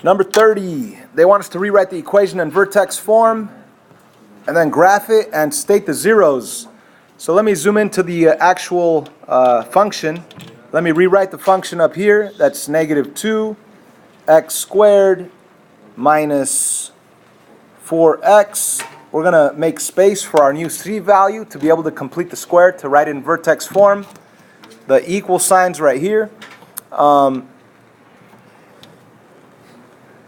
Number 30, they want us to rewrite the equation in vertex form and then graph it and state the zeros. So let me zoom into the actual function. Let me rewrite the function up here. That's negative 2x squared minus 4x. We're going to make space for our new c value to be able to complete the square to write it in vertex form. The equal sign's right here.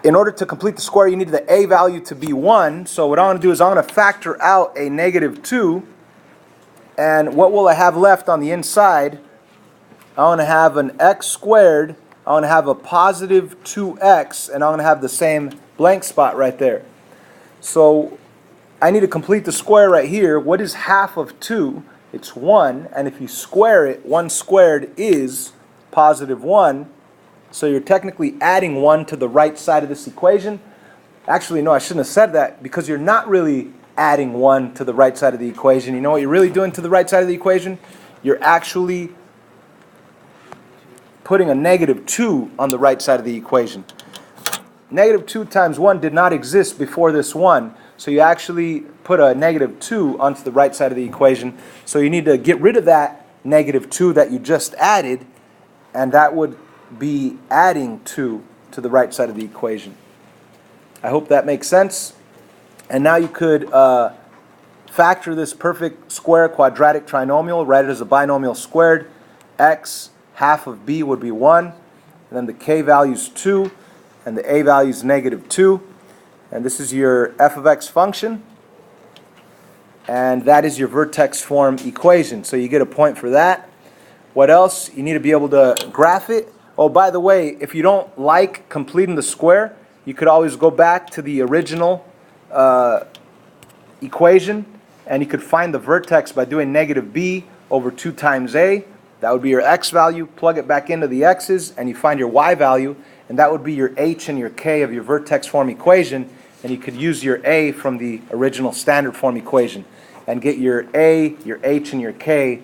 In order to complete the square, you need the a value to be 1. So what I'm going to do is I'm going to factor out a negative 2. And what will I have left on the inside? I'm going to have an x squared. I'm going to have a positive 2x. And I'm going to have the same blank spot right there. So I need to complete the square right here. What is half of 2? It's 1. And if you square it, 1 squared is positive 1. So you're technically adding 1 to the right side of this equation. Actually, no, I shouldn't have said that because you're not really adding 1 to the right side of the equation. You know what you're really doing to the right side of the equation? You're actually putting a negative 2 on the right side of the equation. Negative 2 times 1 did not exist before this 1. So you actually put a negative 2 onto the right side of the equation. So you need to get rid of that negative 2 that you just added, and that would be adding 2 to the right side of the equation. I hope that makes sense. And now you could factor this perfect square quadratic trinomial, write it as a binomial squared. X, half of b would be 1. And then the k value is 2. And the a value is negative 2. And this is your f of x function. And that is your vertex form equation. So you get a point for that. What else? You need to be able to graph it. Oh, by the way, if you don't like completing the square, you could always go back to the original equation, and you could find the vertex by doing negative b over 2 times a. That would be your x value. Plug it back into the x's, and you find your y value, and that would be your h and your k of your vertex form equation, and you could use your a from the original standard form equation and get your a, your h, and your k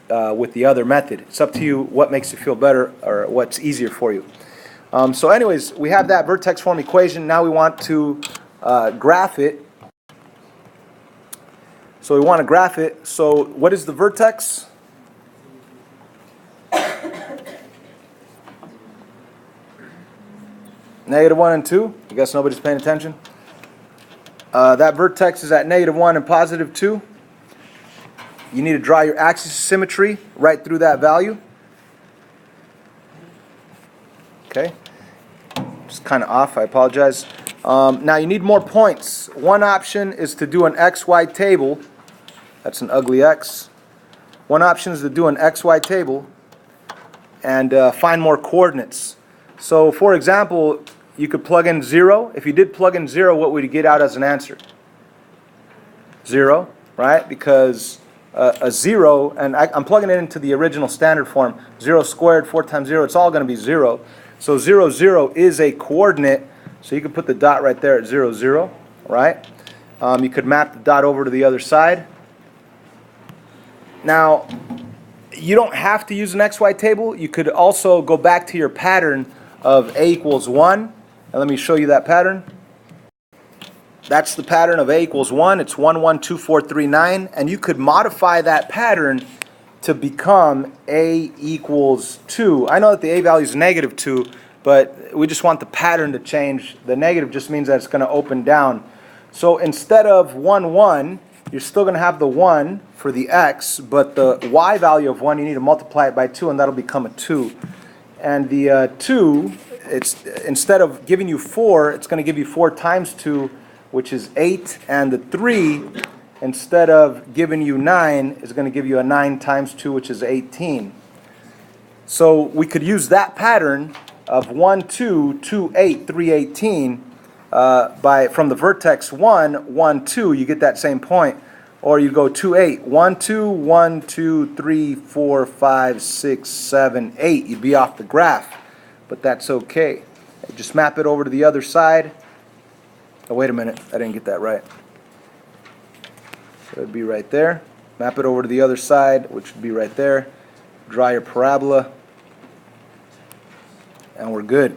with the other method. It's up to you what makes you feel better or what's easier for you. So anyways, we have that vertex form equation. Now we want to graph it. So we want to graph it. So what is the vertex? Negative 1 and 2. I guess nobody's paying attention. That vertex is at negative 1 and positive 2. You need to draw your axis of symmetry right through that value. Okay. Just kind of off, I apologize. Now you need more points. One option is to do an XY table. That's an ugly X. One option is to do an XY table and find more coordinates. So for example, you could plug in 0. If you did plug in 0, what would you get out as an answer? 0, right? Because a 0, and I'm plugging it into the original standard form. 0 squared, 4 times 0, it's all going to be 0. So 0, 0 is a coordinate. So you could put the dot right there at 0, 0, right? You could map the dot over to the other side. Now, you don't have to use an XY table. You could also go back to your pattern of a equals 1. And let me show you that pattern. That's the pattern of a equals 1. It's 1, 1, 2, 4, 3, 9. And you could modify that pattern to become a equals 2. I know that the a value is negative 2, but we just want the pattern to change. The negative just means that it's going to open down. So instead of 1, 1, you're still going to have the 1 for the x, but the y value of 1, you need to multiply it by 2, and that'll become a 2. And the 2, it's instead of giving you 4, it's going to give you 4 times 2, which is 8. And the 3, instead of giving you 9, is going to give you a 9 times 2, which is 18. So we could use that pattern of 1, 2, 2, 8, 3, 18 from the vertex 1, 1, 2, you get that same point. Or you go 2, 8, 1, 2, 1, 2, 3, 4, 5, 6, 7, 8. You'd be off the graph, but that's okay. Just map it over to the other side. Oh, wait a minute, I didn't get that right. So it'd be right there. Map it over to the other side, which would be right there. Draw your parabola, and we're good.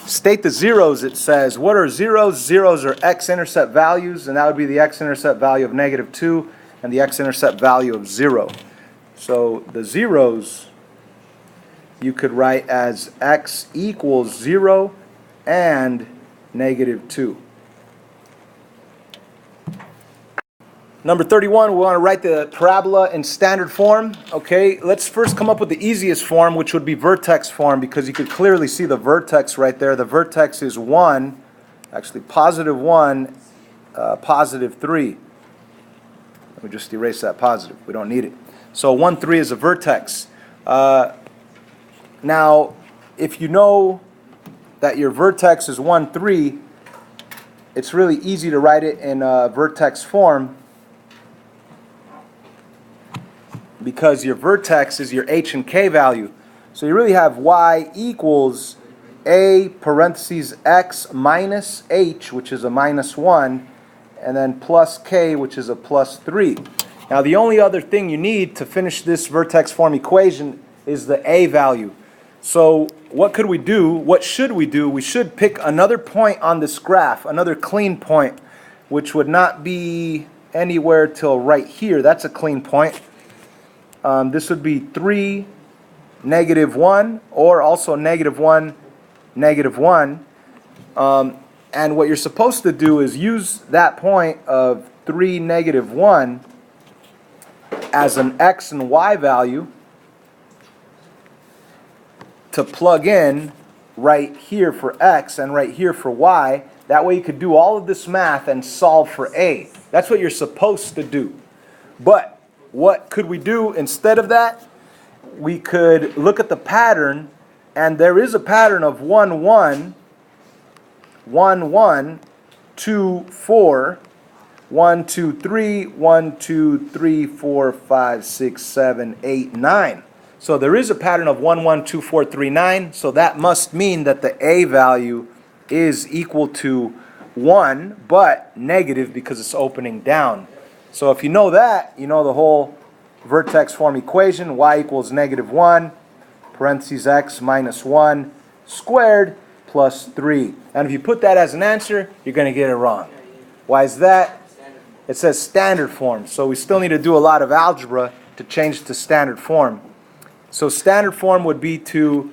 state the zeros, it says, what are zeros? Zeros are x-intercept values, and that would be the x-intercept value of -2 and the x-intercept value of 0. So the zeros you could write as x equals 0 and -2. Number 31, we want to write the parabola in standard form. Okay, let's first come up with the easiest form, which would be vertex form, because you could clearly see the vertex right there. The vertex is 1, actually +1, +3. Let me just erase that positive. We don't need it. So 1, 3 is a vertex. Now, if you know that your vertex is 1, 3, it's really easy to write it in vertex form, because your vertex is your h and k value. So you really have y equals a parentheses x minus h, which is a -1, and then plus k, which is a +3. Now the only other thing you need to finish this vertex form equation is the a value. So what could we do? What should we do? We should pick another point on this graph, another clean point, which would not be anywhere till right here. That's a clean point. This would be 3, -1, or also -1, -1. And what you're supposed to do is use that point of 3, -1 as an x and y value to plug in right here for x and right here for y. That way you could do all of this math and solve for a. That's what you're supposed to do. But what could we do instead of that? We could look at the pattern, and there is a pattern of 1, 1, 1, 1, 2, 4, 1, 2, 3, 1, 2, 3, 4, 5, 6, 7, 8, 9. So there is a pattern of 1, 1, 2, 4, 3, 9. So that must mean that the a value is equal to 1, but negative because it's opening down. So if you know that, you know the whole vertex form equation. Y equals -1, parentheses x minus 1 squared plus 3. And if you put that as an answer, you're going to get it wrong. Why is that? It says standard form. So we still need to do a lot of algebra to change to standard form. So standard form would be to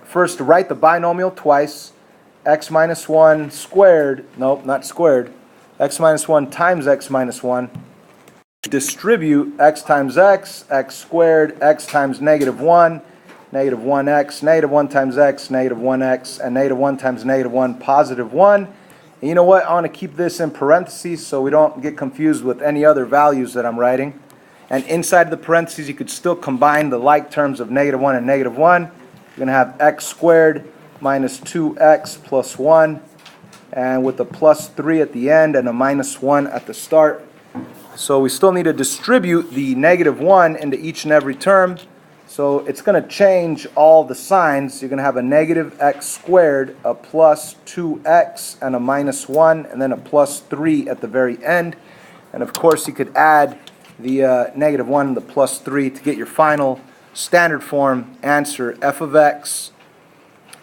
first write the binomial twice. X minus 1 squared, nope, not squared, x minus 1 times x minus 1. Distribute x times x, x squared, x times -1, -1x, -1 times x, -1x, and -1 times -1, +1. And you know what? I want to keep this in parentheses so we don't get confused with any other values that I'm writing. And inside the parentheses, you could still combine the like terms of -1 and -1. You're going to have x squared minus 2x plus 1, and with a +3 at the end and a -1 at the start. So we still need to distribute the -1 into each and every term. So it's going to change all the signs. You're going to have a -x squared, a +2x, and a -1, and then a +3 at the very end. And of course, you could add the -1 and the +3 to get your final standard form answer. F of x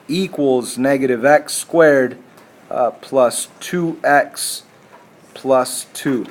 equals -x squared plus 2x plus 2.